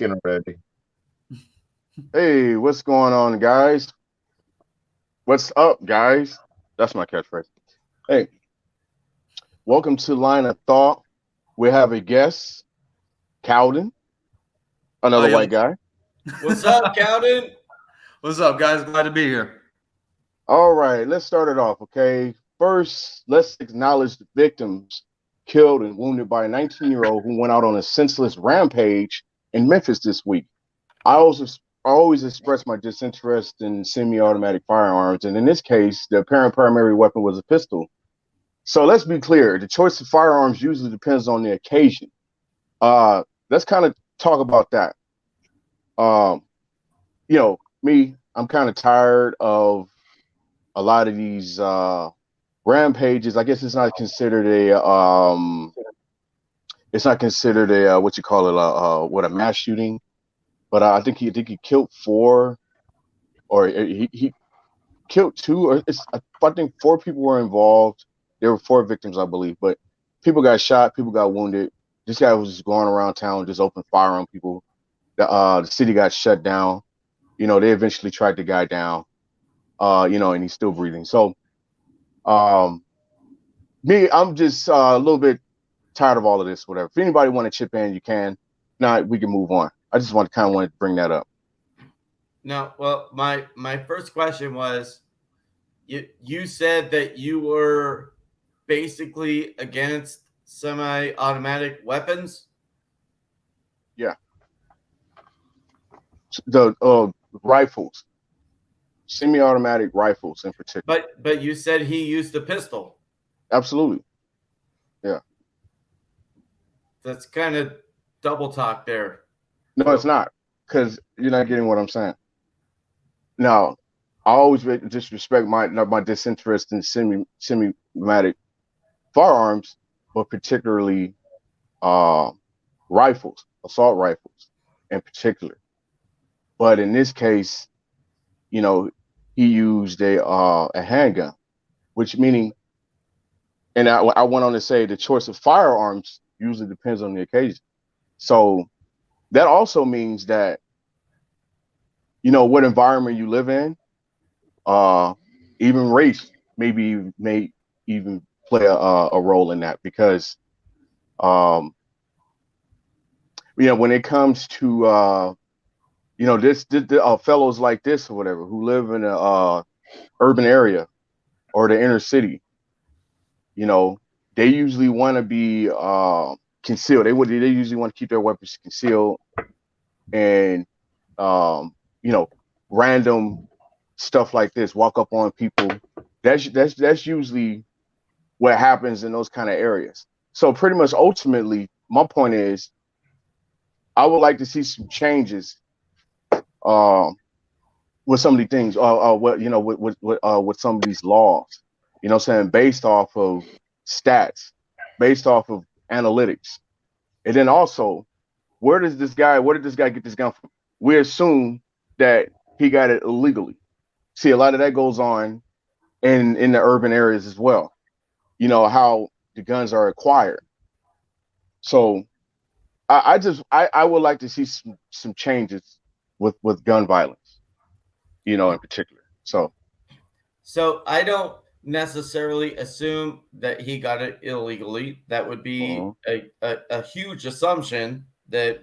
getting ready. Hey, what's going on, guys? What's up, guys? That's my catchphrase. Hey, welcome to Line of Thought. We have a guest, Cowden, another white guy. What's up, Cowden? What's up, guys? Glad to be here. All right, let's start it off, okay? First, let's acknowledge the victims killed and wounded by a 19-year-old who went out on a senseless rampage in Memphis this week. I always express my disinterest in semi-automatic firearms, and in this case, the apparent primary weapon was a pistol. So let's be clear: the choice of firearms usually depends on the occasion. Let's kind of talk about that. Me, I'm kind of tired of a lot of these rampages. I guess it's not considered a what you call it a mass shooting. But I think he killed 4, or he killed 2, or I think 4 people were involved. There were 4 victims, I believe, but people got shot, people got wounded. This guy was just going around town, just opened fire on people. The city got shut down. They eventually tracked the guy down. And he's still breathing. So, I'm just a little bit tired of all of this. Whatever. If anybody want to chip in, you can. Now we can move on. I just want to bring that up. No, well, my first question was, you said that you were basically against semi-automatic weapons. Yeah. The rifles, semi-automatic rifles in particular. But you said he used a pistol. Absolutely. Yeah. That's kind of double talk there. No, it's not, because you're not getting what I'm saying. Now, I always disrespect my disinterest in semi-automatic firearms, but particularly rifles, assault rifles in particular. But in this case, he used a handgun, which meaning, and I went on to say the choice of firearms usually depends on the occasion. So that also means that, what environment you live in, even race may even play a role in that, because, when it comes to, this fellows like this or whatever who live in a urban area or the inner city, they usually want to be concealed. They usually want to keep their weapons concealed, and random stuff like this, walk up on people. That's usually what happens in those kind of areas. So pretty much, ultimately, my point is, I would like to see some changes with some of these things, with some of these laws. Saying, based off of stats, based off of analytics, and then also, where did this guy get this gun from? We assume that he got it illegally. See, a lot of that goes on in the urban areas as well. How the guns are acquired. So I would like to see some changes with gun violence, in particular. So I don't necessarily assume that he got it illegally. That would be a huge assumption that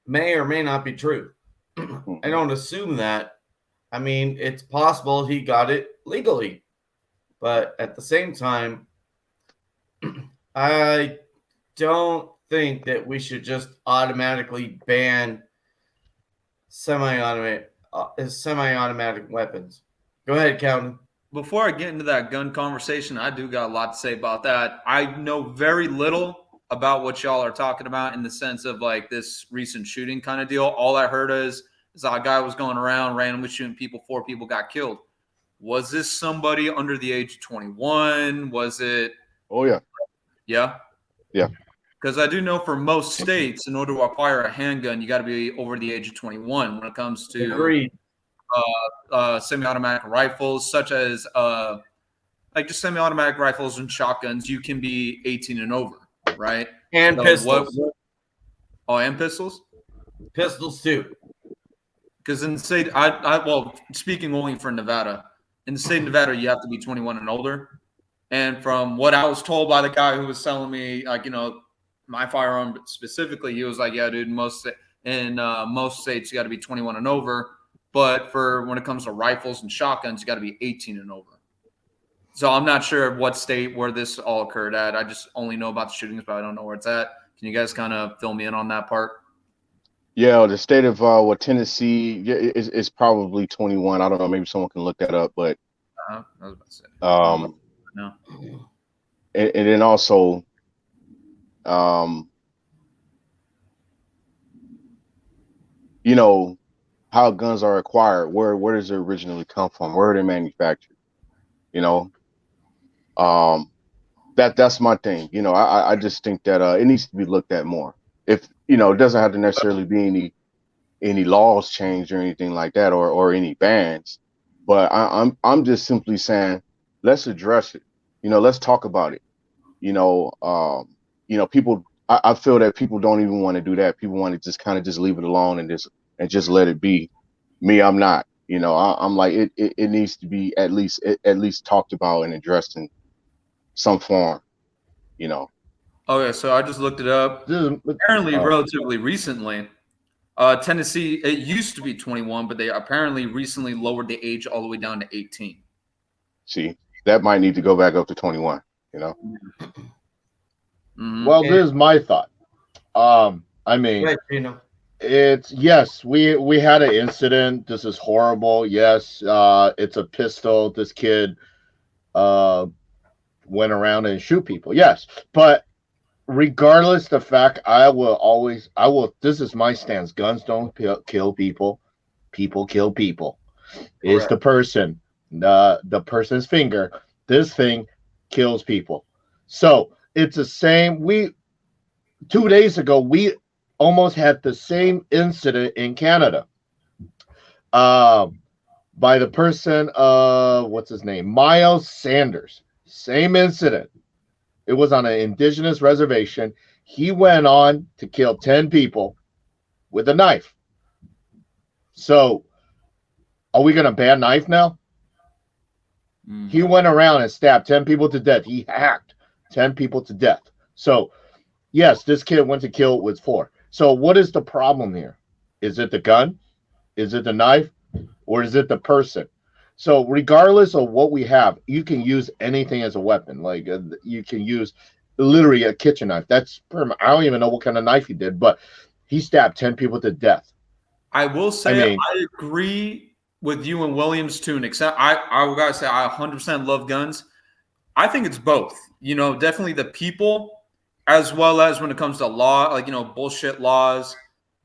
may or may not be true. I don't assume that. I mean, it's possible he got it legally, but at the same time, I don't think that we should just automatically ban semi-automatic weapons. Go ahead, Calvin. Before I get into that gun conversation, I do got a lot to say about that. I know very little about what y'all are talking about in the sense of like this recent shooting kind of deal. All I heard is a guy was going around randomly shooting people. 4 people got killed. Was this somebody under the age of 21? Was it? Oh, yeah. Yeah? Yeah. Because I do know for most states, in order to acquire a handgun, you got to be over the age of 21 when it comes to semi-automatic rifles, such as like just semi-automatic rifles and shotguns. You can be 18 and over, right? And pistols. And pistols? Pistols too. Because in the state, well, speaking only for Nevada, in the state of Nevada, you have to be 21 and older. And from what I was told by the guy who was selling me, like, my firearm specifically, he was like, yeah, dude, most states you got to be 21 and over. But for when it comes to rifles and shotguns, you got to be 18 and over. So I'm not sure what state where this all occurred at. I just only know about the shootings, but I don't know where it's at. Can you guys kind of fill me in on that part? Yeah, the state of Tennessee is probably 21. I don't know. Maybe someone can look that up. But I was about to say. No. And then also, how guns are acquired. Where does it originally come from? Where are they manufactured? That's my thing. I just think that it needs to be looked at more. If it doesn't have to necessarily be any laws changed or anything like that, or any bans, but I'm just simply saying, let's address it. Let's talk about it. People. I feel that people don't even want to do that. People want to just leave it alone and just let it be. Me, I'm not. I'm like it needs to be at least talked about and addressed in some form. Okay, so I just looked it up. Apparently, relatively recently, Tennessee, it used to be 21, but they apparently recently lowered the age all the way down to 18. See, that might need to go back up to 21. Mm-hmm. Well, this is my thought. I mean, it's yes, we had an incident. This is horrible. Yes, it's a pistol. This kid went around and shoot people. Yes, but regardless the fact, I will. This is my stance. Guns don't kill people. People kill people. It's the person, the person's finger. This thing kills people. So it's the same. 2 days ago, we almost had the same incident in Canada. By the person, what's his name? Miles Sanders. Same incident. It was on an indigenous reservation. He went on to kill 10 people with a knife. So, are we going to ban knife now? Mm-hmm. He went around and stabbed 10 people to death. He hacked 10 people to death. So, yes, this kid went to kill with 4. So, what is the problem here? Is it the gun? Is it the knife? Or is it the person? So regardless of what we have, you can use anything as a weapon. Like you can use literally a kitchen knife. That's I don't even know what kind of knife he did, but he stabbed 10 people to death. I will say I agree with you and Williams too. Except I gotta say I 100% love guns. I think it's both. Definitely the people, as well as when it comes to law, like bullshit laws.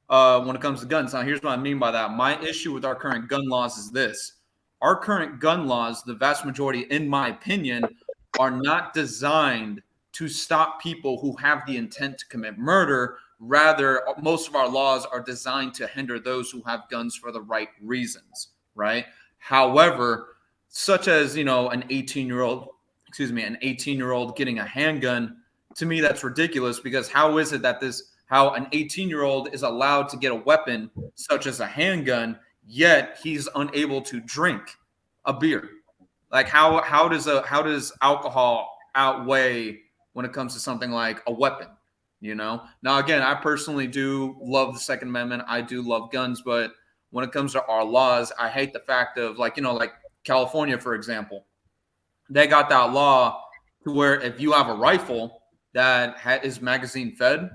When it comes to guns. Now, here's what I mean by that. My issue with our current gun laws is this. Our current gun laws, the vast majority, in my opinion, are not designed to stop people who have the intent to commit murder. Rather, most of our laws are designed to hinder those who have guns for the right reasons, right? However, such as, an 18-year-old getting a handgun, to me, that's ridiculous because how is it that how an 18-year-old is allowed to get a weapon such as a handgun, yet he's unable to drink a beer? Like how does alcohol outweigh when it comes to something like a weapon? Now again, I personally do love the Second Amendment. I do love guns, but when it comes to our laws, I hate the fact of like California, for example, they got that law to where if you have a rifle that is magazine fed,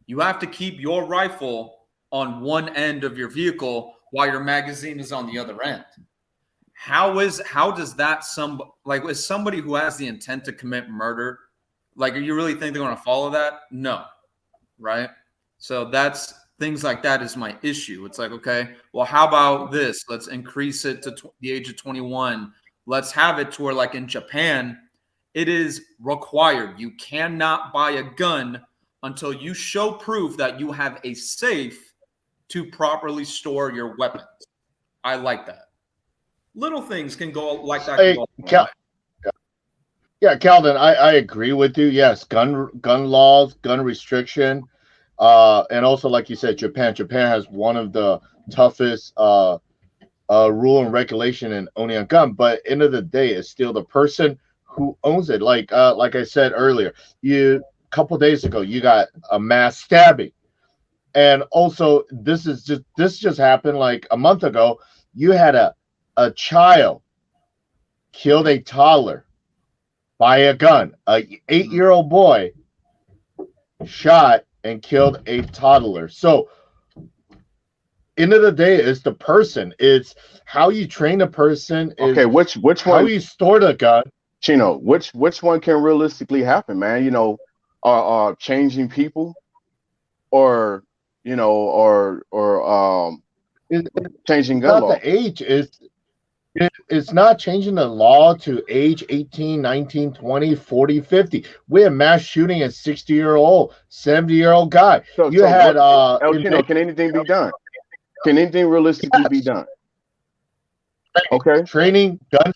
you have to keep your rifle on one end of your vehicle while your magazine is on the other end. How does that is somebody who has the intent to commit murder, are you really think they're going to follow that? No. Right? So that's things like that is my issue. It's like, okay, well, how about this? Let's increase it to the age of 21. Let's have it to where like in Japan, it is required. You cannot buy a gun until you show proof that you have a safe to properly store your weapons. I like that. Little things can go like that. Hey, Calvin, I agree with you. Yes, gun laws, gun restriction. And also, like you said, Japan has one of the toughest rule and regulation in owning a gun. But end of the day, it's still the person who owns it. Like I said earlier, a couple days ago, you got a mass stabbing. And also, this just happened like a month ago. You had a child killed a toddler by a gun. A 8-year-old boy shot and killed a toddler. So, end of the day, it's the person. It's how you train a person. Okay, which how one? you store the gun. Chino, which one can realistically happen, man? You know, changing people, or you know, or changing gun Not law. the age. It's not changing the law to age 18, 19, 20, 40, 50. We have mass shooting at 60-year-old, 70-year-old guy. So, You had El Chino, can anything be done? Can anything realistically be done? Okay. Training gun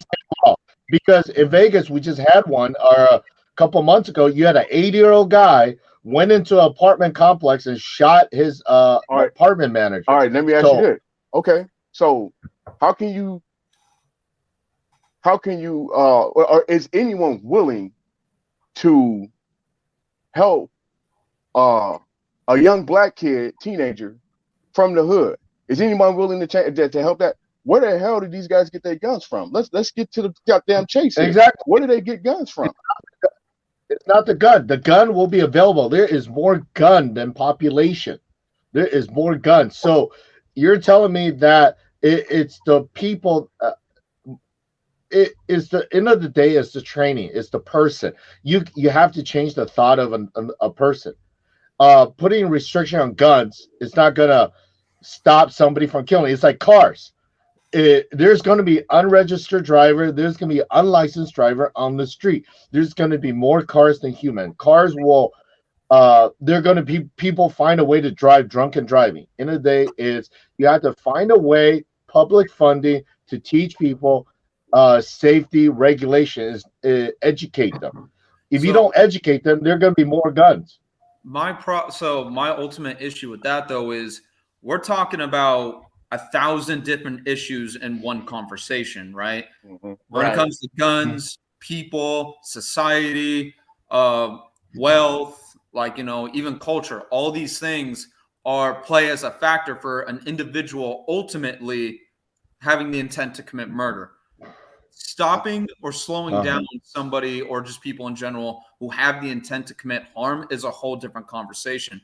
law. Because in Vegas, we just had one a couple months ago. You had an 80-year-old guy went into an apartment complex and shot his apartment manager. All right, let me ask you this. Okay, so how can you or is anyone willing to help a young black kid, teenager from the hood? Is anyone willing to help that? Where the hell did these guys get their guns from? Let's get to the goddamn chase here. Exactly. Where do they get guns from? It's not the gun. The gun will be available. There is more gun than population. There is more guns. So you're telling me that it's the people. It is the end of the day. It's the training. It's the person. You have to change the thought of a person. Putting restriction on guns is not gonna stop somebody from killing. It's like cars. There's going to be unregistered driver. There's going to be unlicensed driver on the street. There's going to be more cars than human. Cars will. They're going to be people find a way to drive drunken driving. In the day is you have to find a way, public funding to teach people safety regulations, educate them. If you don't educate them, there are going to be more guns. My ultimate issue with that though is we're talking about 1,000 different issues in one conversation, right? Mm-hmm. When it comes to guns, people, society, wealth, even culture, all these things play as a factor for an individual ultimately having the intent to commit murder. Stopping or slowing down somebody or just people in general who have the intent to commit harm is a whole different conversation.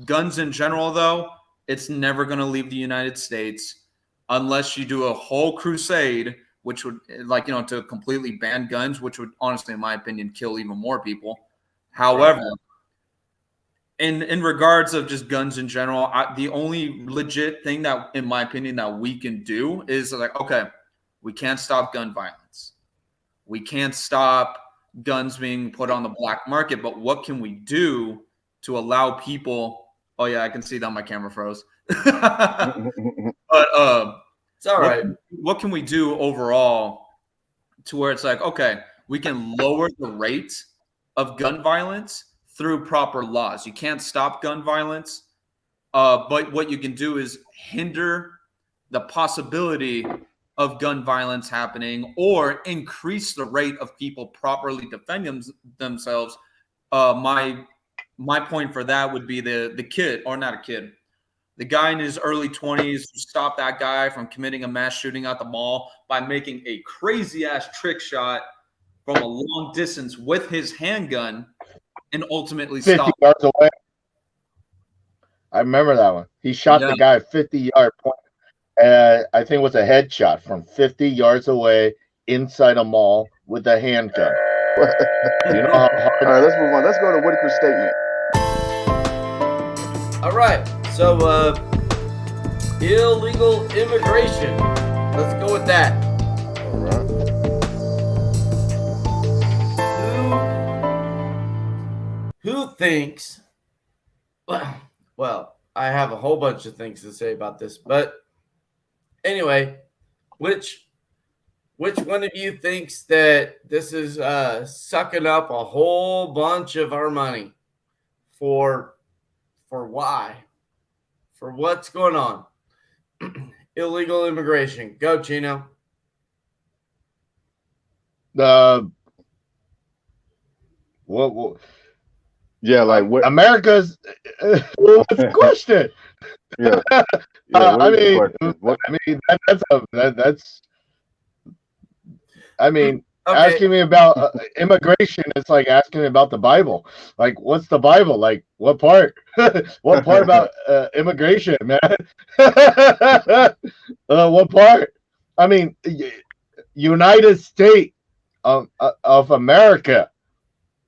Guns in general, though, it's never going to leave the United States unless you do a whole crusade, which would to completely ban guns, which would honestly, in my opinion, kill even more people. However, in regards of just guns in general, the only legit thing that, in my opinion, that we can do is okay, we can't stop gun violence. We can't stop guns being put on the black market, but what can we do to allow people? Oh yeah, I can see that my camera froze. But it's all right. What can we do overall to where it's okay, we can lower the rate of gun violence through proper laws. You can't stop gun violence, but what you can do is hinder the possibility of gun violence happening or increase the rate of people properly defending themselves. My point for that would be the kid, or not a kid, the guy in his early 20s who stopped that guy from committing a mass shooting at the mall by making a crazy-ass trick shot from a long distance with his handgun and ultimately 50 yards away. I remember that one. He shot the guy 50-yard point. I think it was a headshot from 50 yards away inside a mall with a handgun. You know how hard. All right, let's move on. Let's go to Whitaker's statement. All right, so illegal immigration. Let's go with that. All right. Who thinks? Well, I have a whole bunch of things to say about this, but anyway, which one of you thinks that this is sucking up a whole bunch of our money for for why, for what's going on. Illegal immigration. Go, Chino. What Yeah, like what? America's what's the question? Yeah, yeah. What I is the mean, question? What? that's. I mean, Okay. asking me about immigration is like asking me about the Bible. Like, what's the Bible? Like, what part? What part about immigration, man? What part? I mean, United States of America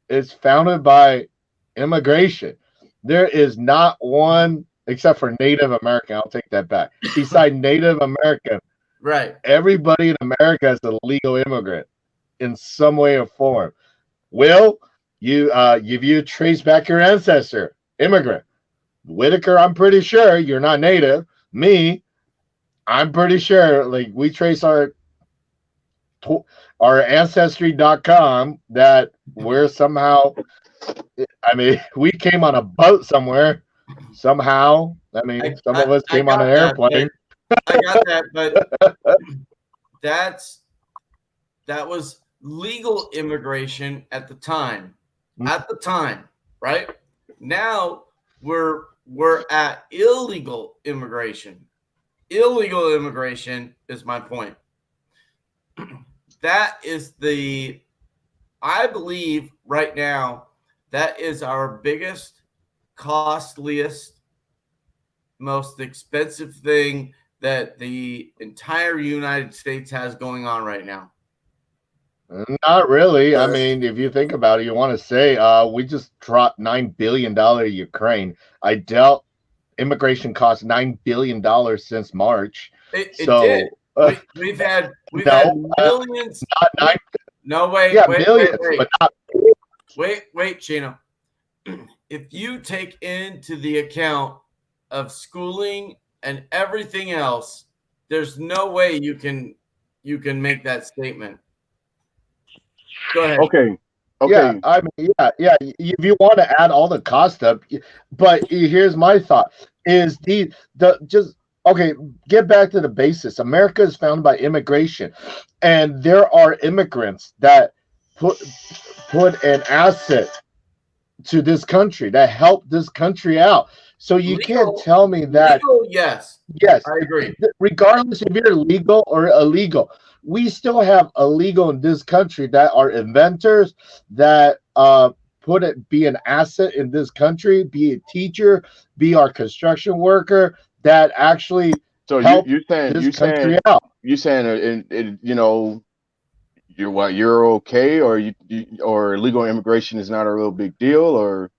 is founded by immigration. There is not one, except for Native American. I'll take that back. Beside Native American, Right. everybody in America is a legal immigrant in some way or form. Will if you trace back your ancestor, immigrant. Whitaker, I'm pretty sure you're not Native. Me, I'm pretty sure. Like, we trace our ancestry.com that we're somehow. I mean, we came on a boat somewhere. Somehow, I mean, some of us came on an airplane. I got that, but that was legal immigration at the time. At the time, right? Now we're at illegal immigration. Illegal immigration is my point. That is I believe right now, that is our biggest, costliest, most expensive thing that the entire United States has going on right now. Not really. I mean, if you think about it, you want to say we just dropped $9 billion to Ukraine. I doubt immigration cost $9 billion since March. It So did. We've had millions. Not nine. No, wait, Yeah, wait, millions, wait, but not. wait, Chino. If you take into the account of schooling and everything else, there's no way you can make that statement. Go ahead. Okay. Yeah, I mean, yeah. If you want to add all the cost up, but here's my thought: is okay? Get back to the basis. America is founded by immigration, and there are immigrants that put an asset to this country that help this country out. So you can't tell me that. Legal, yes, I agree. Regardless if you're legal or illegal, we still have illegal in this country that are inventors that be an asset in this country, be a teacher, be our construction worker that actually help this country out. You saying you're okay, or or illegal immigration is not a real big deal, or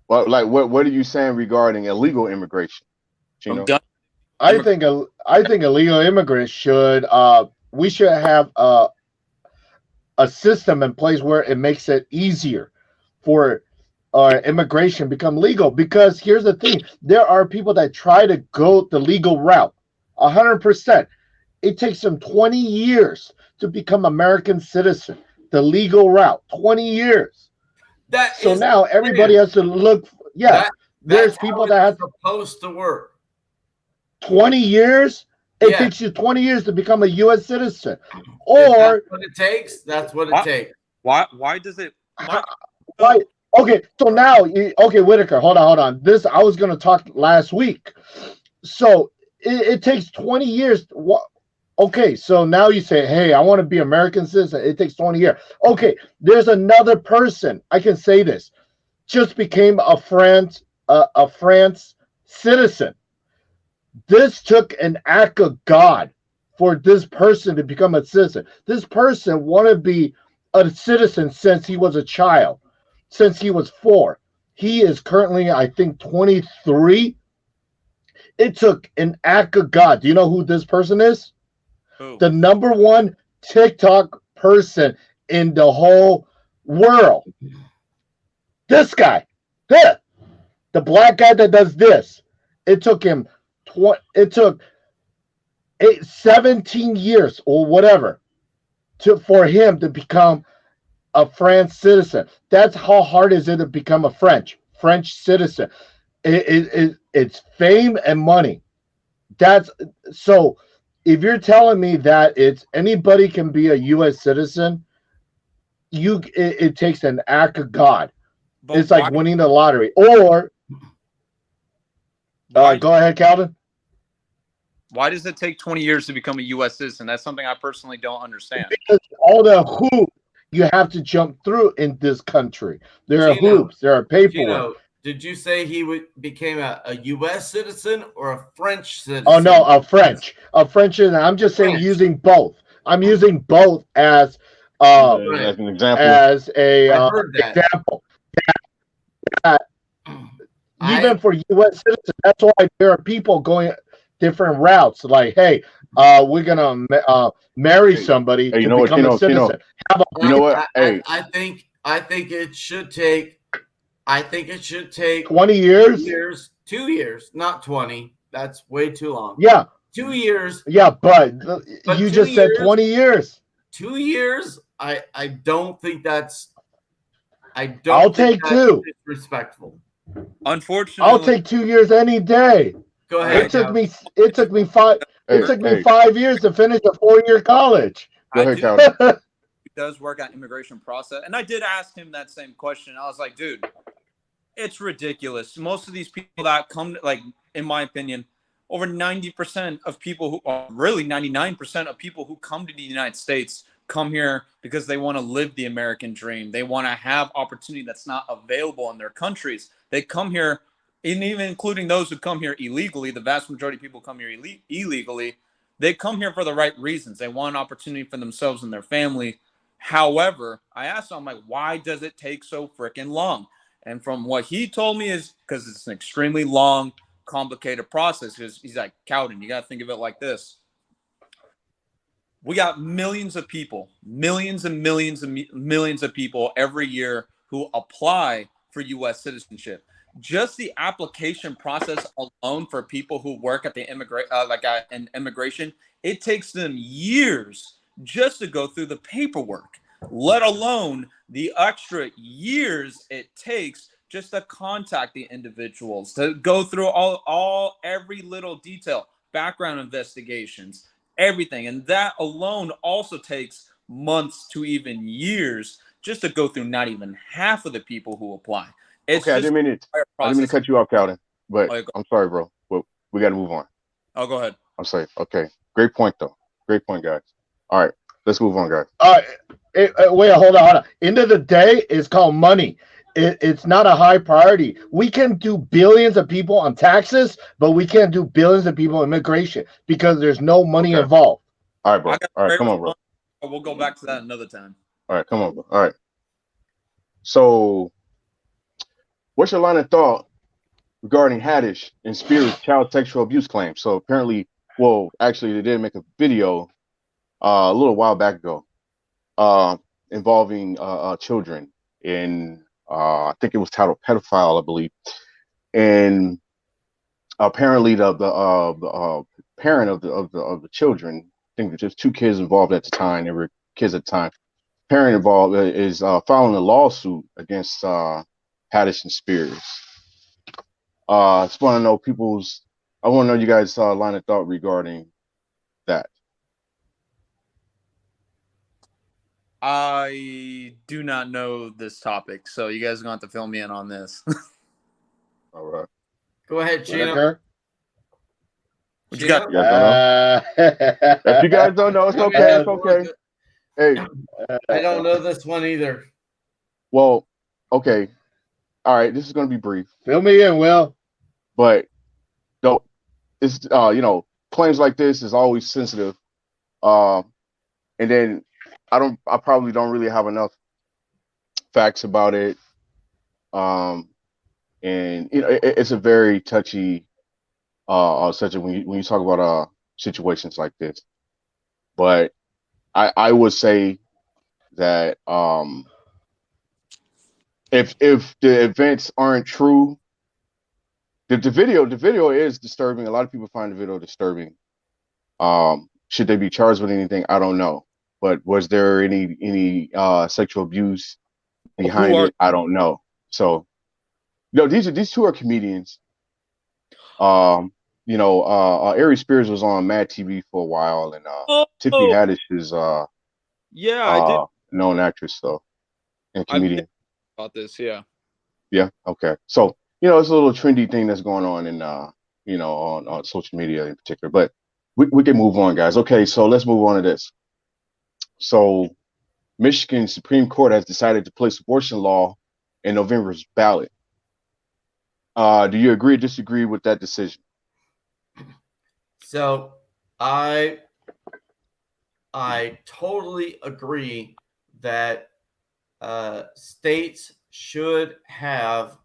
what are you saying regarding illegal immigration? I think illegal immigrants we should have a system in place where it makes it easier for immigration become legal. Because here's the thing: there are people that try to go the legal route, 100%. It takes them 20 years to become American citizen, the legal route, 20 years. So now everybody has to look. Yeah, there's people that have supposed to work. 20 years. It takes you 20 years to become a U.S. citizen, or that's what it takes. That's what it takes. Why does it? Why? Okay, so now, Whitaker, hold on. This I was going to talk last week. So it takes 20 years. Okay, so now you say, hey, I want to be American citizen. It takes 20 years. Okay, there's another person, I can say this, just became a France citizen. This took an act of God for this person to become a citizen. This person wanted to be a citizen since he was a child, since he was 4. He is currently, I think, 23. It took an act of God. Do you know who this person is? Who? The number 1 TikTok person in the whole world. This guy. The black guy that does this. It took him 17 years or whatever for him to become a France citizen. That's how hard is it to become a French citizen. It's fame and money. That's so. If you're telling me that it's anybody can be a U.S. citizen, it takes an act of God. But It's like winning the lottery. Or go ahead, Calvin. Why does it take 20 years to become a U.S. citizen? That's something I personally don't understand. Because all the hoops you have to jump through in this country. There are hoops. There are paperwork. Did you say he became a U.S. citizen or a French citizen? Oh no, a French citizen. I'm just saying using both. I'm using both as an example. As a example. Even for U.S. citizens, that's why there are people going different routes. Like, hey, we're gonna marry somebody to become a citizen. You know what? I think it should take. I think it should take 20 years. 2 years, not 20. That's way too long. Yeah. 2 years. Yeah, but you just said 20 years. 2 years. I don't think that's. I'll take 2. Respectful. Unfortunately, I'll take 2 years any day. Go ahead. It took me 5. It took me 5 years to finish a 4-year college. Go ahead, Calvin. He does work on immigration process, and I did ask him that same question. I was like, dude, it's ridiculous. Most of these people that come, like, in my opinion, over 90% of people who are really 99% of people who come to the United States come here because they want to live the American dream. They want to have opportunity that's not available in their countries. They come here, and even including those who come here illegally, the vast majority of people come here illegally. They come here for the right reasons. They want an opportunity for themselves and their family. However, I asked him, I'm like, why does it take so freaking long? And from what he told me is because it's an extremely long, complicated process. Because he's like, Cowden, you got to think of it like this. We got millions of people, millions and millions and millions of people every year who apply for U.S. citizenship. Just the application process alone for people who work at the immigration, it takes them years just to go through the paperwork, let alone the extra years it takes just to contact the individuals, to go through every little detail, background investigations, everything. And that alone also takes months to even years just to go through not even half of the people who apply. It's okay, I didn't mean to cut you off, Calvin, but I'm sorry, bro. But we got to move on. Oh, go ahead. I'm sorry. Okay, great point, though. Great point, guys. All right, let's move on, guys. Wait, hold on. End of the day, it's called money. It's not a high priority. We can do billions of people on taxes, but we can't do billions of people on immigration because there's no money involved. All right, bro. All right, come on, bro. We'll go back to that another time. All right, come on, bro. All right. So, what's your line of thought regarding Haddaway and Spirit's child sexual abuse claim? So apparently, well, actually, they did make a video a little while back ago involving children in I think it was titled "Pedophile," I believe, and apparently the parent of the children, I think just 2 kids involved at the time. They were kids at the time. Parent involved is filing a lawsuit against Haddaway and Spirit. I just want to know I want to know you guys' line of thought regarding that. I do not know this topic, so you guys are going to have to fill me in on this. All right. Go ahead, Chino. What you got? You guys don't know? If you guys don't know, it's okay. It's okay. Hey. I don't know this one either. Well, okay. All right. This is going to be brief. Fill me in, Will. But it's claims like this is always sensitive. And then I probably don't really have enough facts about it. And it's a very touchy subject when you talk about situations like this. But I would say that if the events aren't true, the video is disturbing. A lot of people find the video disturbing. Should they be charged with anything? I don't know. But was there any sexual abuse behind it? I don't know. So, these 2 are comedians. Ari Spears was on Mad TV for a while, and Tiffany Haddish is I did known actress though and comedian. About this, yeah. Yeah. Okay. So it's a little trendy thing that's going on in on social media in particular, but we can move on, guys. Okay, so let's move on to this. So, Michigan Supreme Court has decided to place abortion law in November's ballot. Do you agree or disagree with that decision? So, I totally agree that states should have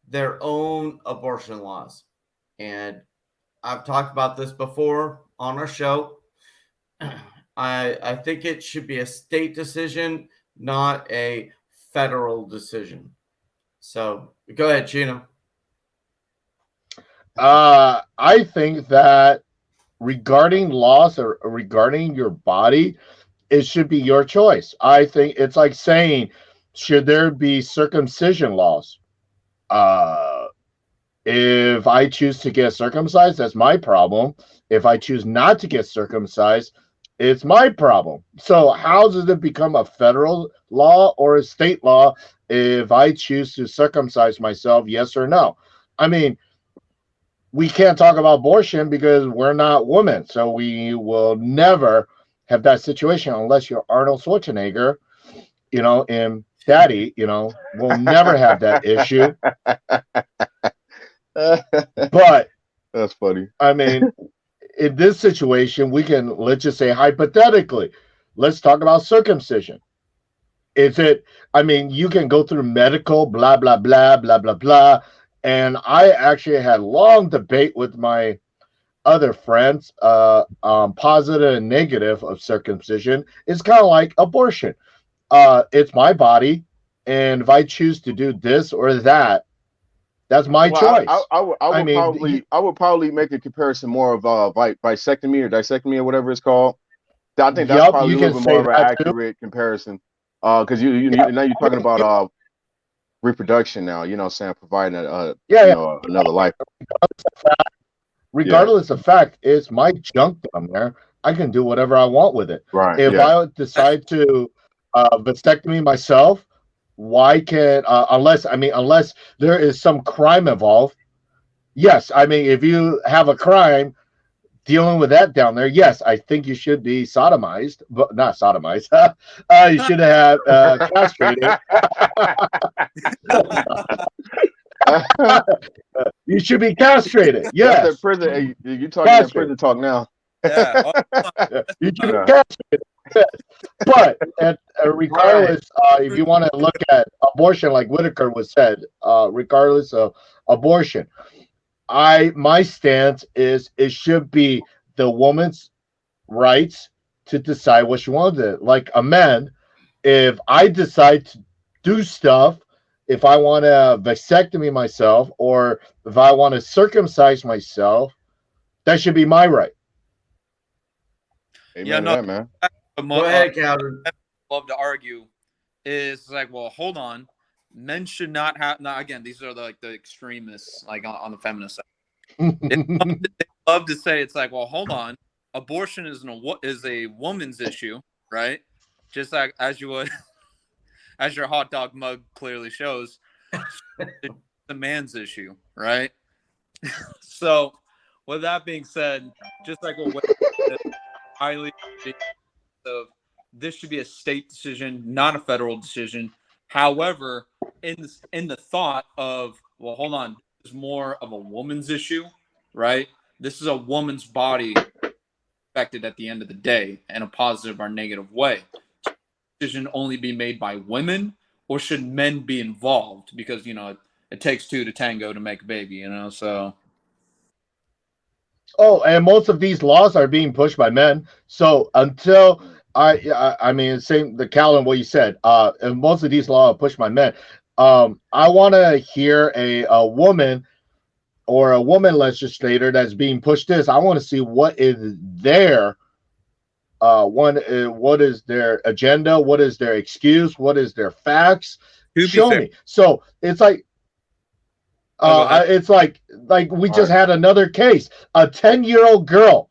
their own abortion laws. And I've talked about this before on our show. I think it should be a state decision, not a federal decision. So go ahead, Chino. I think that regarding laws or regarding your body, it should be your choice. I think it's like saying, should there be circumcision laws? If I choose to get circumcised, that's my problem. If I choose not to get circumcised, it's my problem. So how does it become a federal law or a state law if I choose to circumcise myself, yes or no? I mean, we can't talk about abortion because we're not women. So we will never have that situation unless you're Arnold Schwarzenegger, and Daddy, we'll never have that issue. But that's funny. I mean, in this situation, let's just say hypothetically, let's talk about circumcision. You can go through medical, blah, blah, blah, blah, blah, blah. And I actually had long debate with my other friends, positive and negative of circumcision. It's kind of like abortion. It's my body. And if I choose to do this or that, that's my choice. I would probably make a comparison more of bisectomy or dissectomy or whatever it's called. I think that's probably a little bit more of an accurate comparison. Because now you're talking about reproduction now. You know what I'm saying? Providing another life. Regardless of fact, it's my junk down there. I can do whatever I want with it. Right. If I decide to vasectomy myself, why can't unless there is some crime involved? Yes, if you have a crime dealing with that down there, yes, I think you should be sodomized, but not sodomized. You should have castrated. You should be castrated. Yes. Prison. You talking prison talk now? Yeah. You should be castrated. But regardless, if you want to look at abortion, like Whitaker was said, regardless of abortion, my stance is it should be the woman's rights to decide what she wants to do. Like a man, if I decide to do stuff, if I want to vasectomy myself or if I want to circumcise myself, that should be my right. Amen to that, man. Go ahead, Calvin. Love to argue is like, well, hold on. Men should not have. Now, again, these are the extremists, like on the feminist side. They love to say it's like, well, hold on. Abortion is a woman's issue, right? Just like as you would, as your hot dog mug clearly shows, it's a man's issue, right? So, with that being said, just like what highly of this should be a state decision, not a federal decision. However, in the thought of, well, hold on, this is more of a woman's issue, right? This is a woman's body affected at the end of the day in a positive or negative way. Should the decision only be made by women, or should men be involved? Because it takes two to tango to make a baby, so. Oh, and most of these laws are being pushed by men. So until same the Calvin, what you said, and most of these laws are pushed by men. I want to hear a woman or a woman legislator that's being pushed this. I want to see what is their what is their agenda, what is their excuse, what is their facts. Show me. So it's like it's like like we just had another case. A 10-year-old girl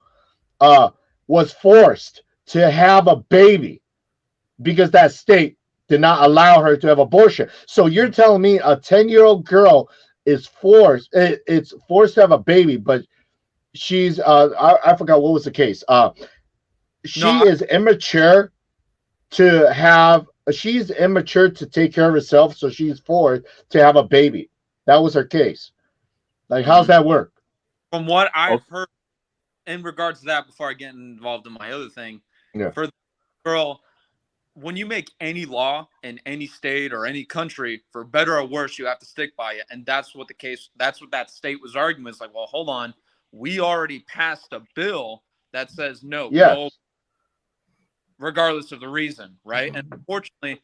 was forced to have a baby because that state did not allow her to have abortion. So you're telling me a 10-year-old girl is forced it's forced to have a baby, but she's I forgot what was the case. Is immature to have she's immature to take care of herself, so she's forced to have a baby. That was her case. Like, how's that work? From what I've heard in regards to that, before I get involved in my other thing, for the girl, when you make any law in any state or any country, for better or worse, you have to stick by it. And that's what that state was arguing. It's like, well, hold on. We already passed a bill that says no, regardless of the reason, right? And unfortunately,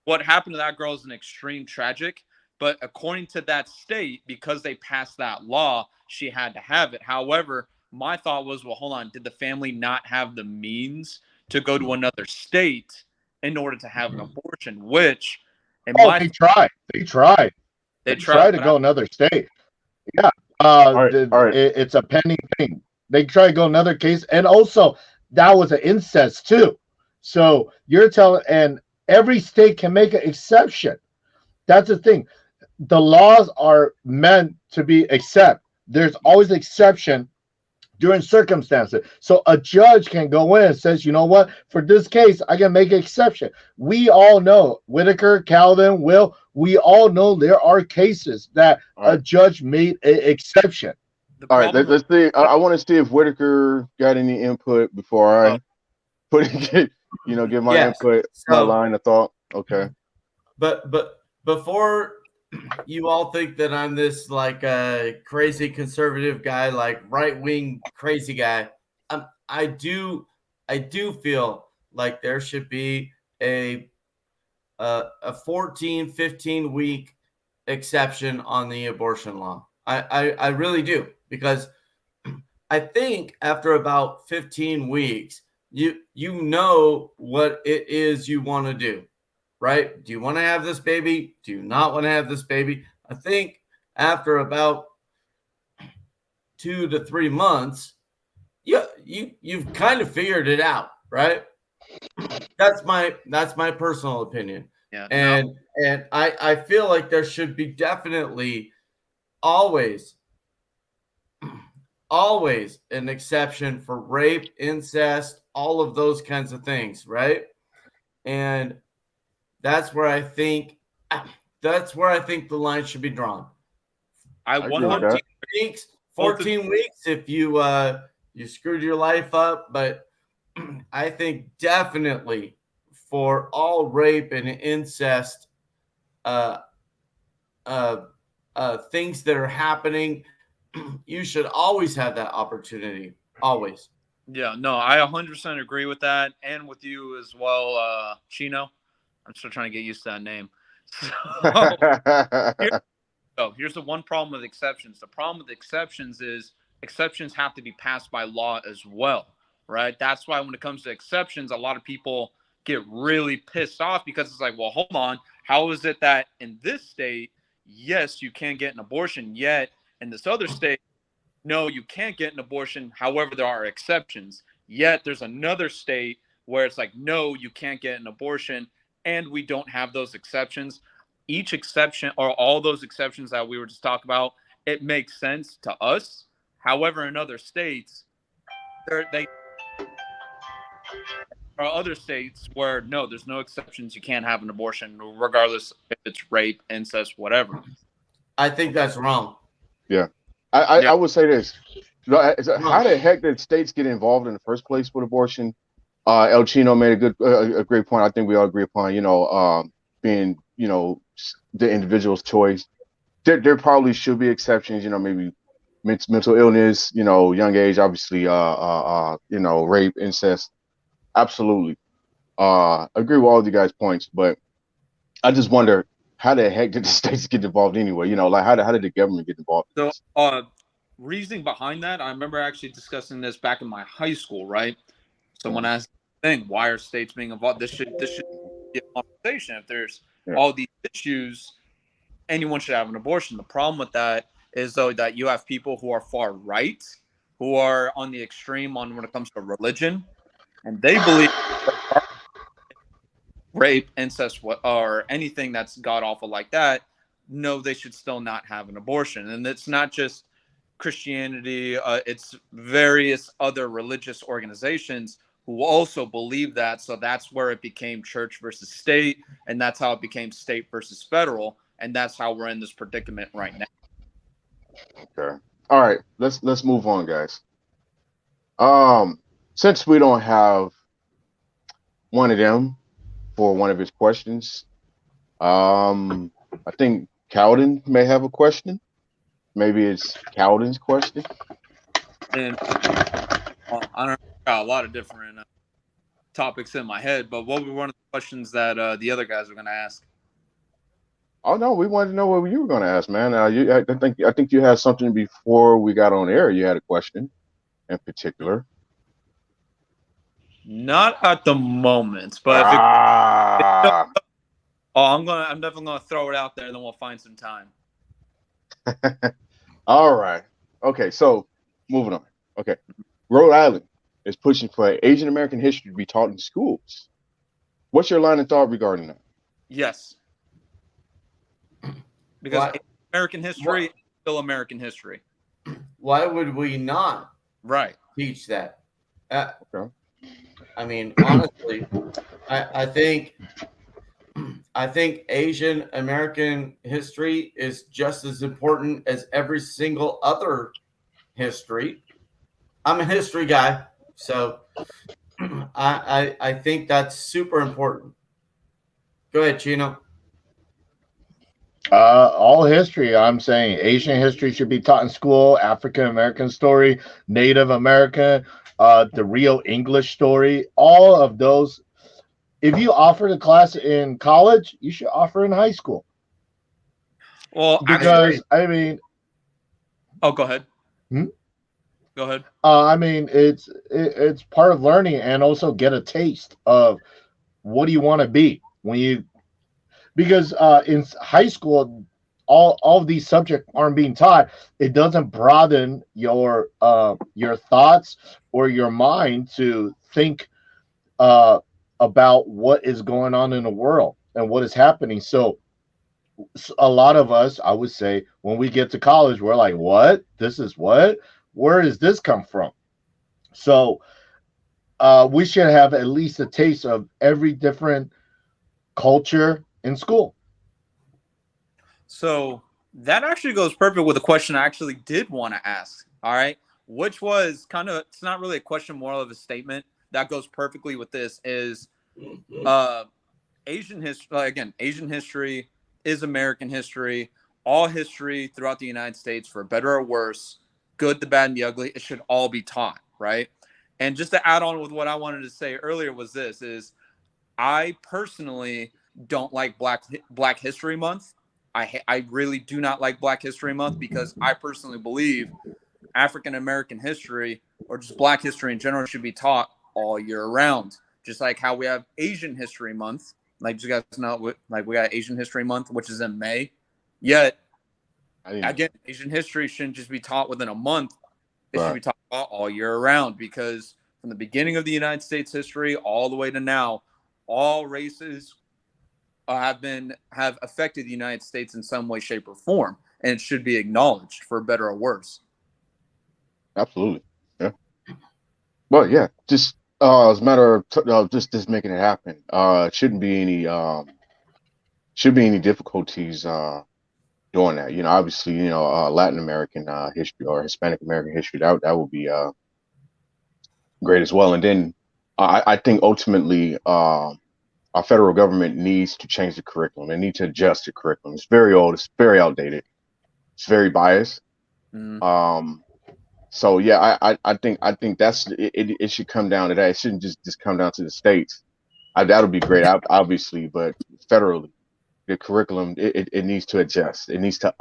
what happened to that girl is an extreme tragic. But according to that state, because they passed that law, she had to have it. However, my thought was, well, hold on. Did the family not have the means to go to another state in order to have an abortion? Which, they tried. They tried to go another state. Yeah. It's a pending thing. They tried to go another case. And also, that was an incest, too. So you're telling, and every state can make an exception. That's the thing. The laws are meant to be accept. There's always an exception during circumstances. So a judge can go in and says, you know what, for this case, I can make an exception. We all know, Whitaker, Calvin, Will, we all know there are cases that a judge made an exception. All right, let's see. I want to see if Whitaker got any input before I give my input, my line of thought. Okay. But before you all think that I'm this like crazy conservative guy, like right-wing crazy guy, I do feel like there should be a 14, 15 week exception on the abortion law. I really do, because I think after about 15 weeks, you know what it is you want to do. Right? Do you want to have this baby? Do you not want to have this baby? I think after about 2 to 3 months, you've kind of figured it out, right? That's my personal opinion. Yeah. And I feel like there should be definitely always an exception for rape, incest, all of those kinds of things, right? And that's where I think the line should be drawn. 14 weeks if you screwed your life up, but I think definitely for all rape and incest things that are happening, you should always have that opportunity. Always. Yeah, no, I 100% agree with that, and with you as well, Chino. I'm still trying to get used to that name. So here's the one problem with exceptions. The problem with exceptions is exceptions have to be passed by law as well, right? That's why when it comes to exceptions, a lot of people get really pissed off because it's like, well, hold on. How is it that in this state, yes, you can get an abortion, yet in this other state, no, you can't get an abortion. However, there are exceptions. Yet there's another state where it's like, no, you can't get an abortion, and we don't have those exceptions. Each exception, or all those exceptions that we were just talking about, it makes sense to us. However, in other states, there are other states where, no, there's no exceptions. You can't have an abortion, regardless if it's rape, incest, whatever. I think that's wrong. Yeah. I would say this. How the heck did states get involved in the first place with abortion? El Chino made a great point. I think we all agree upon, being, the individual's choice. There probably should be exceptions, maybe mental illness, young age, obviously, rape, incest. Absolutely. Agree with all of you guys' points, but I just wonder, how the heck did the states get involved anyway? How did the government get involved? So, reasoning behind that, I remember actually discussing this back in my high school, right? Someone asked the thing, why are states being involved? This should be a conversation. If there's all these issues, anyone should have an abortion. The problem with that is though that you have people who are far right, who are on the extreme on when it comes to religion, and they believe rape, incest, or anything that's god awful like that. No, they should still not have an abortion, and it's not just Christianity. It's various other religious organizations who also believe that. So that's where it became church versus state, and that's how it became state versus federal, and that's how we're in this predicament right now. Okay. All right. Let's move on, guys. Since we don't have one of them for one of his questions, I think Cowden may have a question. Maybe it's Cowden's question. And I don't know, got a lot of different topics in my head, but what were one of the questions that the other guys were going to ask? Oh no, we wanted to know what you were going to ask, man. I think you had something before we got on air. You had a question in particular. Not at the moment, but I'm definitely gonna throw it out there, and then we'll find some time. All right. Okay, so moving on. Okay. Rhode Island is pushing for Asian American history to be taught in schools. What's your line of thought regarding that? Yes. Because American history is still American history. Why would we not teach that? Okay. I mean, honestly, I think Asian American history is just as important as every single other history. I'm a history guy, so I think that's super important. Go ahead, Chino. All history. I'm saying Asian history should be taught in school. African American story, Native American, the real English story. All of those. If you offer the class in college, you should offer in high school. Well, because I mean, go ahead. Go ahead. I mean, it's part of learning, and also get a taste of what do you want to be when you. Because in high school, all of these subjects aren't being taught. It doesn't broaden your thoughts or your mind to think about what is going on in the world and what is happening. So a lot of us, I would say, when we get to college, we're like, what? This is what? Where does this come from? So we should have at least a taste of every different culture in school. So that actually goes perfect with a question I actually did want to ask. All right. Which was kind of, it's not really a question, more of a statement that goes perfectly with this is Asian history. Again, Asian history is American history. All history throughout the United States, for better or worse, good, the bad, and the ugly, it should all be taught. Right. And just to add on with what I wanted to say earlier was this is I personally don't like Black History Month. I really do not like Black History Month because I personally believe African American history or just Black history in general should be taught all year round. Just like how we have Asian History Month, like you guys know, like we got Asian History Month, which is in May. Yet, again, Asian history shouldn't just be taught within a month. It should be taught all year round because from the beginning of the United States history all the way to now, all races have affected the United States in some way, shape, or form, and it should be acknowledged for better or worse. Absolutely, yeah. Well, yeah, just as a matter of just making it happen. Shouldn't be any difficulties doing that. You know, obviously, you know, Latin American history or Hispanic American history that would be great as well. And then I think ultimately our federal government needs to change the curriculum. They need to adjust the curriculum. It's very old. It's very outdated. It's very biased. So yeah, I think that's it should come down to that. It shouldn't just come down to the states. That'll be great, obviously, but federally, the curriculum it needs to adjust. It needs to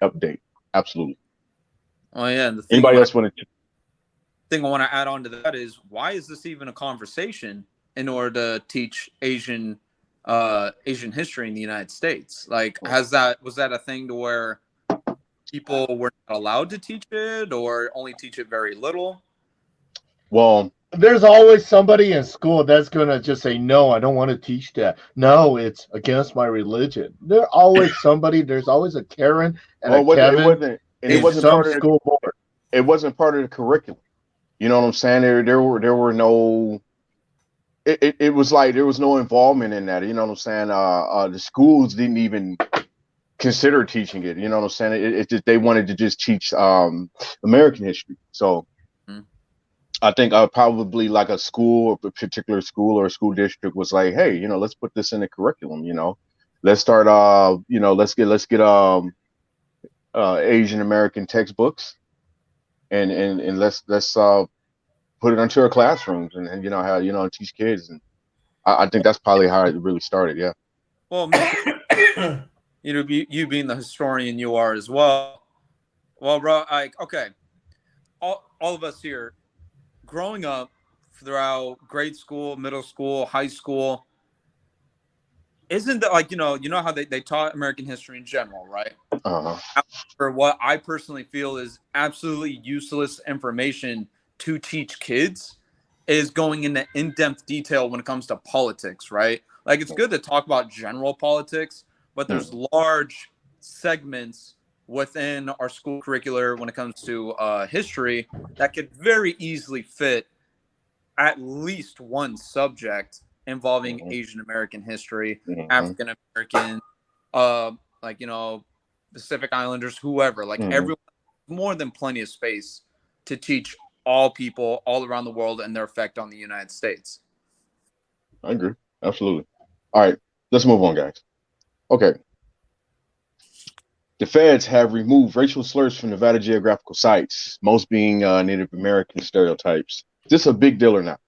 update. Absolutely. Oh yeah. And Anybody else want to? Thing I want to add on to that is why is this even a conversation in order to teach Asian history in the United States? Like, was that a thing to where people were not allowed to teach it or only teach it very little? Well, there's always somebody in school that's gonna just say, no, I don't want to teach that. No, it's against my religion. There's always somebody. There's always a Karen and a Kevin. It wasn't part of school board. It wasn't part of the curriculum. You know what I'm saying? There were no. It was like there was no involvement in that. You know what I'm saying? The schools didn't even consider teaching it. You know what I'm saying? It just, they wanted to just teach American history. So I think probably like a school, a particular school or a school district was like, hey, you know, let's put this in the curriculum. You know, let's start. You know, let's get Asian American textbooks, and let's put it into our classrooms and you know how teach kids. And I think that's probably how it really started. Yeah. Well, you know, you being the historian you are as well. Well, bro, okay, all of us here, growing up throughout grade school, middle school, high school, isn't that like, you know how they taught American history in general, right? For what I personally feel is absolutely useless information to teach kids is going into in-depth detail when it comes to politics, right? Like, it's good to talk about general politics, but there's large segments within our school curricular when it comes to history that could very easily fit at least one subject involving Asian American history, African American, like, you know, Pacific Islanders, whoever, like everyone, more than plenty of space to teach all people all around the world and their effect on the United States. I agree. Absolutely. All right, let's move on, guys. Okay. The feds have removed racial slurs from Nevada geographical sites, most being Native American stereotypes. Is this a big deal or not?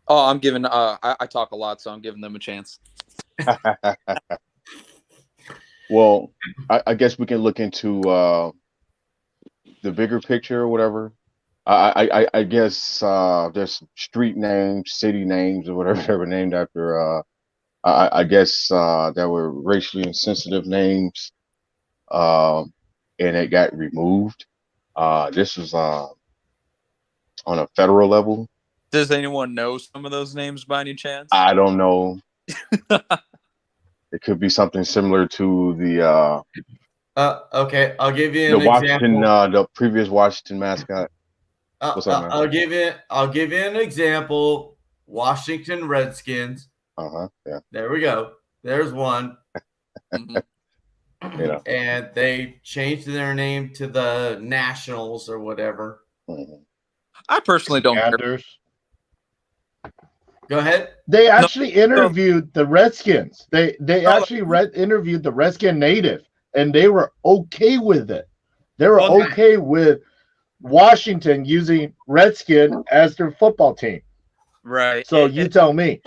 Oh, I'm giving, I talk a lot, so I'm giving them a chance. Well, I guess we can look into the bigger picture or whatever. I guess there's street names, city names, or whatever they were named after. I guess there were racially insensitive names, and it got removed. This was on a federal level. Does anyone know some of those names by any chance? I don't know. It could be something similar to the okay, I'll give you the an Washington example. the previous Washington mascot. What's up, man? I'll give you an example. Washington Redskins. Yeah. There we go. There's one. You know. And they changed their name to the Nationals or whatever. I personally don't care. Go ahead. They actually interviewed the Redskins. They actually interviewed the Redskin native, and they were okay with it. They were okay with Washington using Redskin as their football team. Right. So you tell me.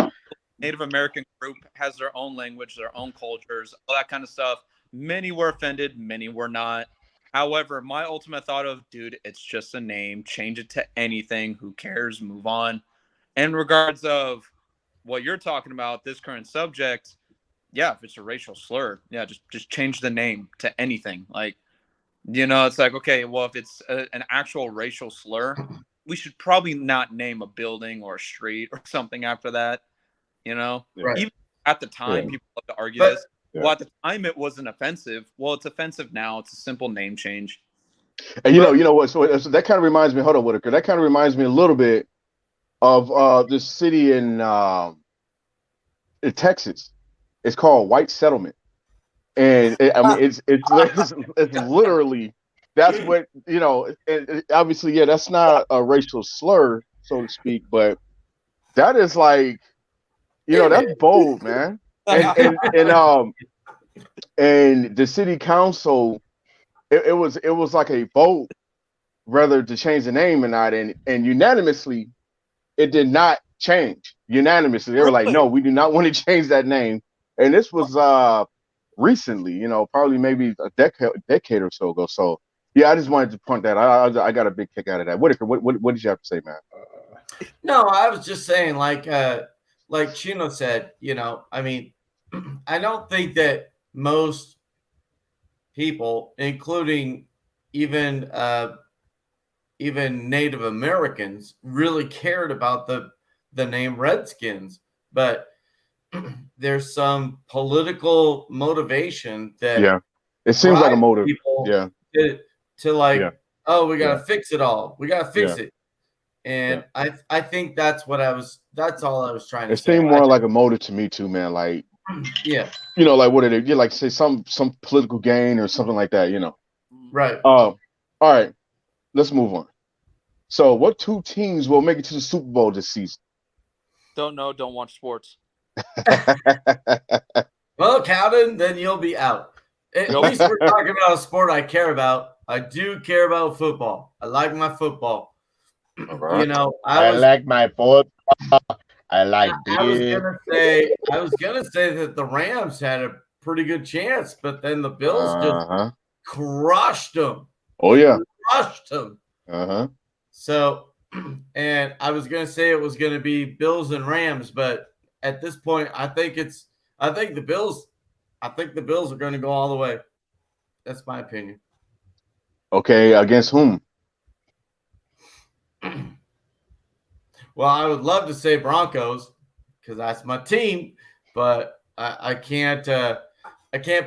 Native American group has their own language, their own cultures, all that kind of stuff. Many were offended, many were not. However, my ultimate thought of, dude, it's just a name. Change it to anything. Who cares? Move on. In regards of what you're talking about, this current subject, yeah, if it's a racial slur, yeah, just change the name to anything. Like, you know, it's like, okay, well, if it's an actual racial slur, we should probably not name a building or a street or something after that. You know, right. Even at the time, people love to argue this. Yeah. Well, at the time, it wasn't offensive. Well, it's offensive now. It's a simple name change. And you know what? So that kind of reminds me. Hold on, Whitaker. That kind of reminds me a little bit of this city in Texas. It's called White Settlement, and it's literally that's what you know. And obviously, yeah, that's not a racial slur, so to speak, but that is like, you know, that's bold, man. And the city council, it was like a vote whether to change the name or not, and unanimously, it did not change. Unanimously, they were like, no, we do not want to change that name. And this was recently, you know, probably maybe a decade or so ago. So yeah, I just wanted to point that. I got a big kick out of that. Whitaker, what did you have to say, man? No, I was just saying, like Chino said, you know, I mean, I don't think that most people, including even Native Americans, really cared about the name Redskins. But there's some political motivation that it seems like a motive. People Yeah. To like, oh, we gotta Yeah. fix it all. We gotta fix Yeah. it. And I think that's all I was trying to It say. seemed more like a motive to me too, man. Like, yeah, like what did it? Like say some political gain or something like that. right. All right, let's move on. So, what 2 teams will make it to the Super Bowl this season? Don't know. Don't watch sports. Well, Cowden, then you'll be out. At least we're talking about a sport I care about. I do care about football. I like my football. Right. I like my football. I like I was gonna say that the Rams had a pretty good chance, but then the Bills just crushed them. Oh yeah, crushed them. So, and I was gonna say it was gonna be Bills and Rams, but at this point, I think the Bills are gonna go all the way. That's my opinion. Okay, against whom? Well, I would love to say Broncos because that's my team, but I can't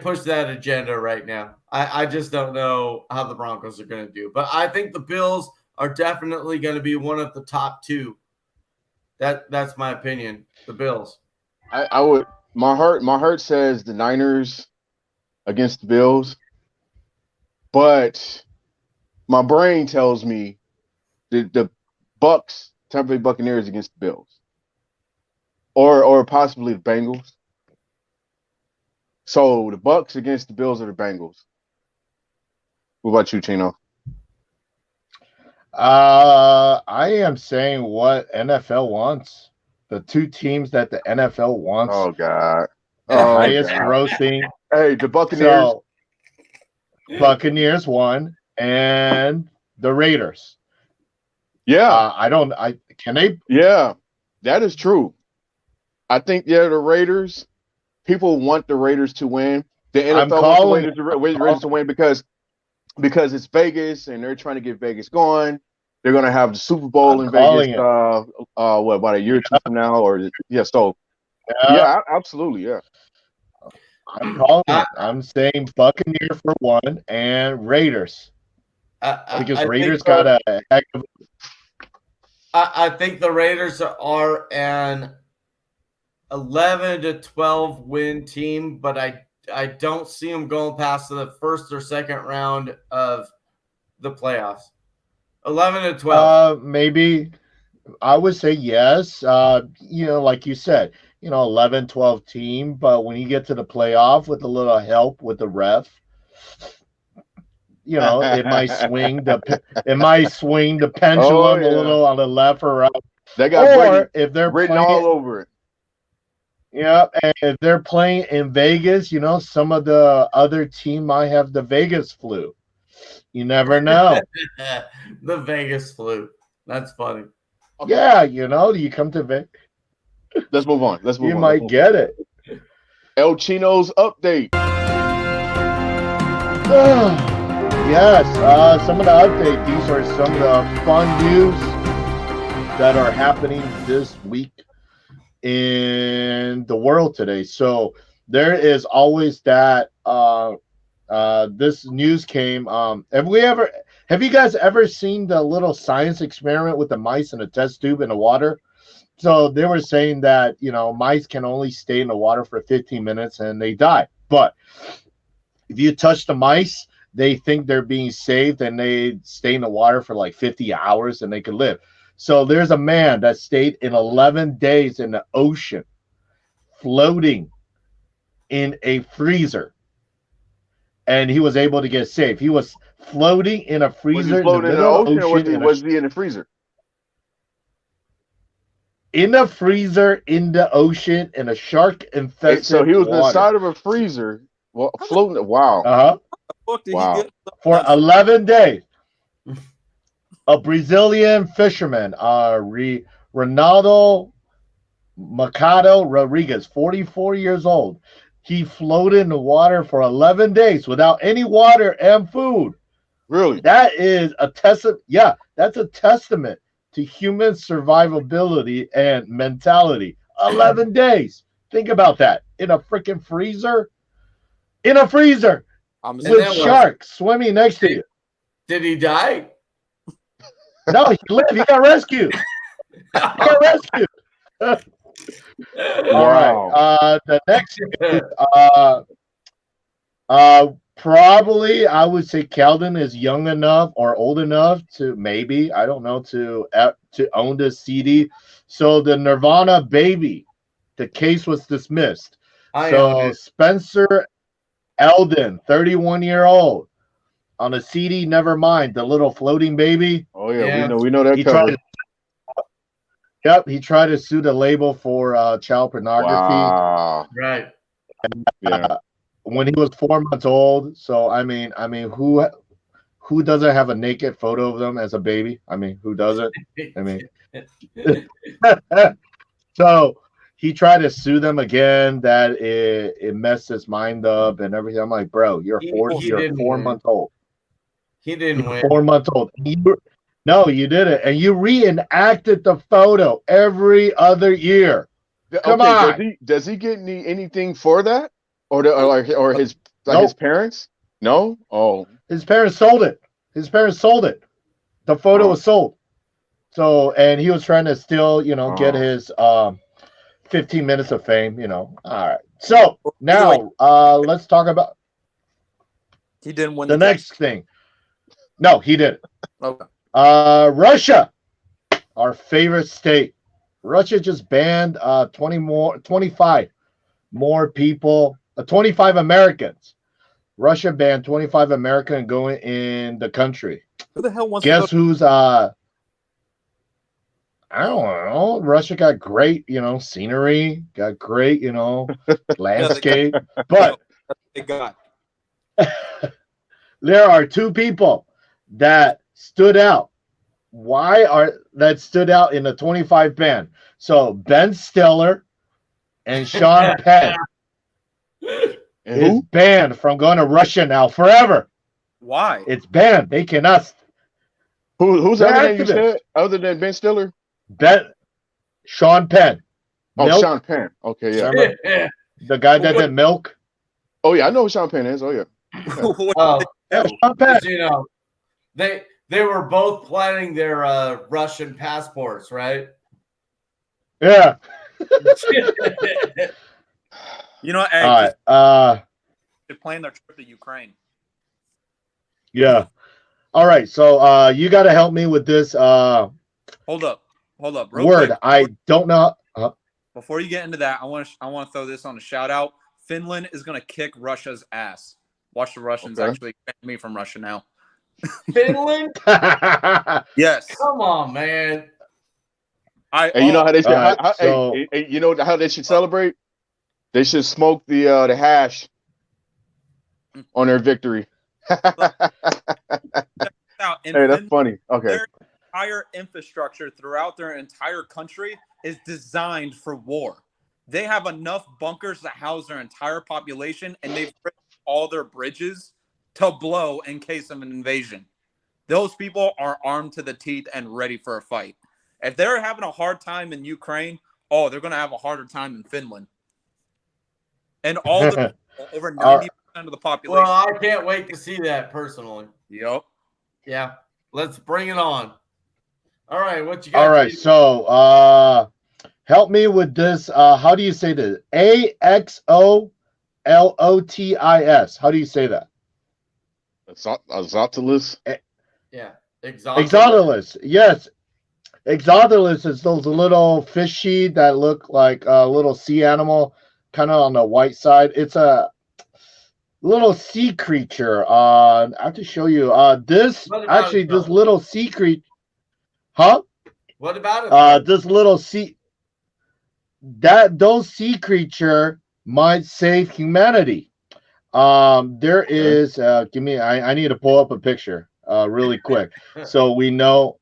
push that agenda right now. I just don't know how the Broncos are going to do. But I think the Bills are definitely going to be one of the top 2. That's my opinion. The Bills. I would. My heart says the Niners against the Bills, but my brain tells me the Bucks, Tampa Bay Buccaneers against the Bills, or possibly the Bengals. So the Bucks against the Bills or the Bengals. What about you, Chino? I am saying what NFL wants. The 2 teams that the NFL wants. Oh God. The highest grossing. Hey, the Buccaneers. So, Buccaneers won, and the Raiders. Yeah. Can they? Yeah, that is true. I think the Raiders. People want the Raiders to win. The NFL wants the Raiders to win because it's Vegas and they're trying to get Vegas going. They're going to have the Super Bowl in Vegas. About a year or 2 from now? Or so. Yeah, absolutely. Yeah. I'm calling it. I'm saying Buccaneer for 1 and Raiders because Raiders got a heck of. I think the Raiders are an 11 to 12 win team, but I don't see them going past the first or second round of the playoffs. 11 to 12. Maybe I would say yes. Like you said, 11, 12 team, but when you get to the playoff with a little help with the ref, it might swing the pendulum a little on the left or right. They got if they're written all over it. Yeah, and if they're playing in Vegas, some of the other team might have the Vegas flu. You never know. The Vegas flu. That's funny. Okay. Yeah, you come to Vegas. Let's move on. You might get it. El Chino's update. Yes, some of the update. These are some of the fun news that are happening this week in the world today. So there is always that this news came. Have you guys ever seen the little science experiment with the mice in a test tube in the water? So they were saying that, mice can only stay in the water for 15 minutes and they die. But if you touch the mice, they think they're being saved and they stay in the water for like 50 hours and they could live. So there's a man that stayed in 11 days in the ocean, floating in a freezer. And he was able to get saved. He was floating in a freezer in the middle of the ocean. Or was he in the freezer? In a freezer in the ocean in a shark infested So he was water. inside of a freezer, floating. Wow. Wow. For 11 days. A Brazilian fisherman, Ronaldo Machado Rodriguez, 44 years old, He floated in the water for 11 days without any water and food. Really? That is a testament. Yeah, that's a testament to human survivability and mentality. 11 days. Think about that. In a freaking freezer. In a freezer I'm with sharks swimming next to you. Did he die? No, he lived. He got rescued. He got rescued. All right. The next is probably I would say Keldon is young enough or old enough to maybe, I don't know, to own this CD. So the Nirvana Baby, the case was dismissed. So Spencer Eldon, 31-year-old, on a CD, Nevermind, the little floating baby. Oh yeah. we know that He cover. He tried to sue the label for child pornography. Wow. Right. Yeah. When he was 4 months old. So I mean, who doesn't have a naked photo of them as a baby? I mean, who doesn't? I mean, so he tried to sue them again. That it messed his mind up and everything. I'm like, bro, you're 4 months old. He didn't win. 4 months old. No, you didn't, and you reenacted the photo every other year. Come on. Does he get anything for that, or his Nope. his parents? No. Oh, his parents sold it. The photo was sold. So, and he was trying to still, get his 15 minutes of fame. All right. So now, let's talk about. He didn't win the next thing. No, he didn't. Okay. Russia, our favorite state. Russia just banned 25 more people, 25 Americans. Russia banned 25 Americans going in the country. Who the hell wants Guess to who's I don't know. Russia got great, scenery, got great, landscape. But they got there are two people that stood out. That stood out in the 25 ban? So Ben Stiller and Sean Penn is banned from going to Russia now forever. Why? It's banned. They cannot. Who's other than Ben Stiller? Sean Penn. Oh, Milk. Sean Penn. Okay, yeah. Yeah. The guy that did Milk. Oh yeah, I know who Sean Penn is. Oh yeah. Sean Penn. They were both planning their Russian passports, right? Yeah. Hey, they're planning their trip to Ukraine. Yeah. All right. So you got to help me with this. Hold up. Real word. Quick. I don't know. Before you get into that, I want to throw this on a shout out. Finland is going to kick Russia's ass. Watch the Russians actually ban me from Russia now. Finland? Yes. Come on, man. You know how they should. You know how they should celebrate? They should smoke the hash on their victory. Hey, that's funny. Okay. Their entire infrastructure throughout their entire country is designed for war. They have enough bunkers to house their entire population, and they've built all their bridges to blow in case of an invasion. Those people are armed to the teeth and ready for a fight. If they're having a hard time in Ukraine, they're going to have a harder time in Finland. And all the over 90% of the population. Well, I can't wait to see that personally. Yep. Yeah. Let's bring it on. All right. What you got? All right. So help me with this. How do you say this? AXOLOTIS. How do you say that? Exotilus. Yeah. Exotilus. Yes. Exotilus is those little fishy that look like a little sea animal, kind of on the white side. It's a little sea creature. I have to show you. This little sea creature. Huh? What about it? This little those sea creature might save humanity. There is. Give me. I need to pull up a picture. Really quick, so we know.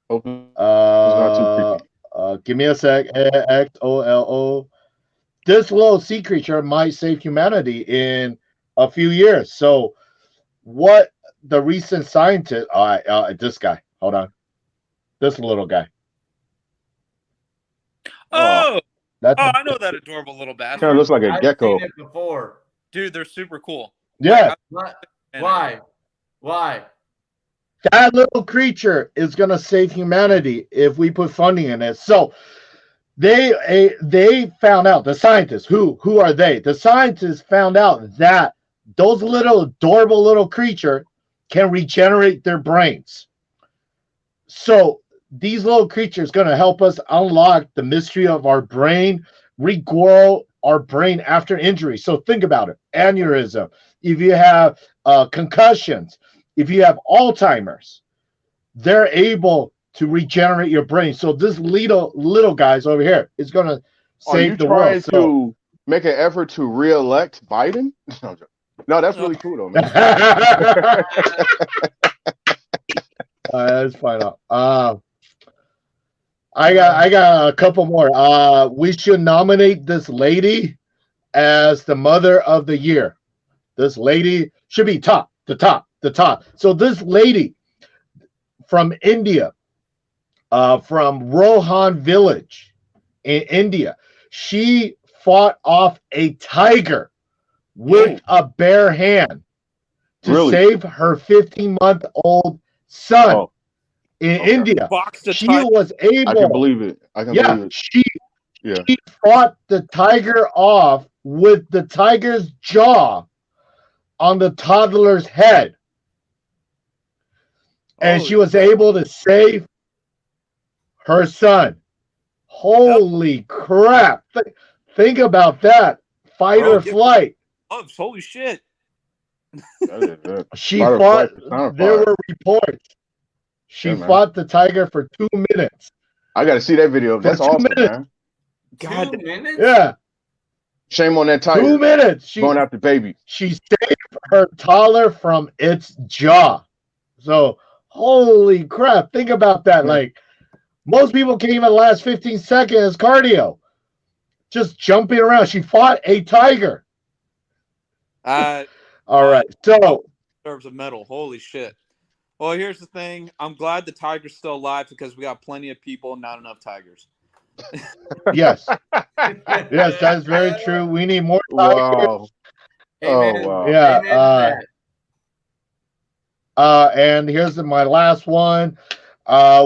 Give me a sec. XOLO. this little sea creature might save humanity in a few years. So what the recent scientist, this guy, hold on, this little guy. Oh, That's I know that adorable little Kind of bastard. looks like a I've gecko. seen it before. Dude, they're super cool. yeah. Why? That little creature is going to save humanity if we put funding in it. So they found out, the scientists, who are they? The scientists found out that those little adorable little creature can regenerate their brains. So these little creatures going to help us unlock the mystery of our brain, regrow our brain after injury. So think about it. Aneurysm. If you have concussions, if you have Alzheimer's, they're able to regenerate your brain. So this little guys over here is going to save the world. Are you trying to make an effort to re-elect Biden? No, that's really cool though, man. That's fine. I got a couple more. We should nominate this lady as the mother of the year. This lady should be the top. So this lady from India, from Rohan village in India, she fought off a tiger with a bare hand to save her 15-month-old son in India. She was able. I can believe it. Believe it. She fought the tiger off with the tiger's jaw on the toddler's head. And she was able to save her son. Holy crap. Think about that. Fight or flight. Holy shit. She fought. There were reports. She fought the tiger for 2 minutes. I got to see that video. That's awesome, man. God, 2 minutes? Yeah. Shame on that tiger. 2 minutes. Going after babies. She saved her toddler from its jaw. So, holy crap. Think about that. Like, most people can't even last 15 seconds cardio. Just jumping around. She fought a tiger. All right. So, deserves a medal. Holy shit. Well, here's the thing. I'm glad the tiger's still alive because we got plenty of people, not enough tigers. Yes. Yes, that's very true. We need more tigers. Wow. Amen. Oh, wow. Yeah. And here's my last one.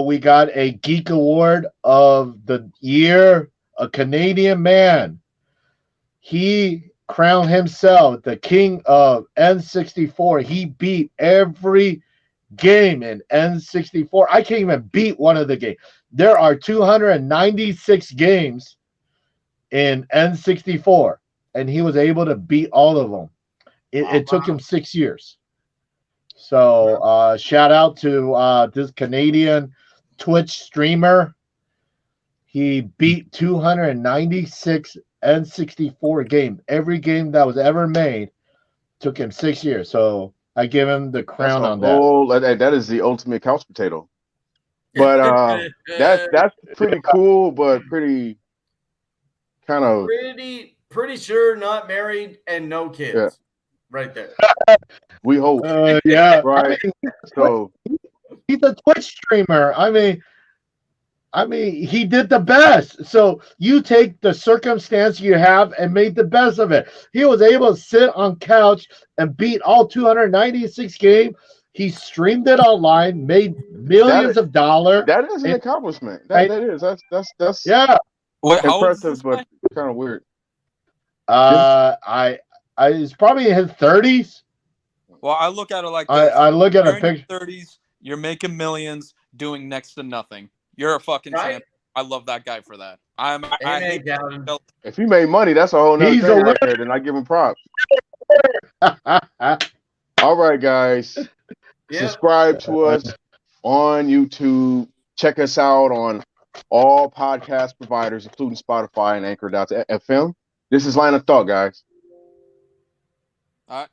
We got a Geek Award of the year. A Canadian man. He crowned himself the king of N64. He beat every game in N64. I can't even beat one of the games. There are 296 games in N64, and he was able to beat all of them. It took him 6 years. So shout out to this Canadian Twitch streamer. He beat 296 N64 games. Every game that was ever made took him 6 years. So I give him the crown on that. Oh, that is the ultimate couch potato. But that's pretty cool, but pretty kind of pretty sure not married and no kids. Yeah. Right there. We hope. Yeah. Right. So he's a Twitch streamer. I mean, he did the best. So you take the circumstance you have and made the best of it. He was able to sit on couch and beat all 296 games. He streamed it online, made millions of dollars. That is an accomplishment. That's yeah. Wait, impressive, but kind of weird. He's probably in his 30s. Well, I look at it like this. I look at a picture. 30s, you're making millions, doing next to nothing. You're a fucking champ. I love that guy for that. If he made money, that's a whole nother thing right there. Then I give him props. All right, guys. Subscribe to us on YouTube. Check us out on all podcast providers, including Spotify and Anchor.fm. This is Line of Thought, guys.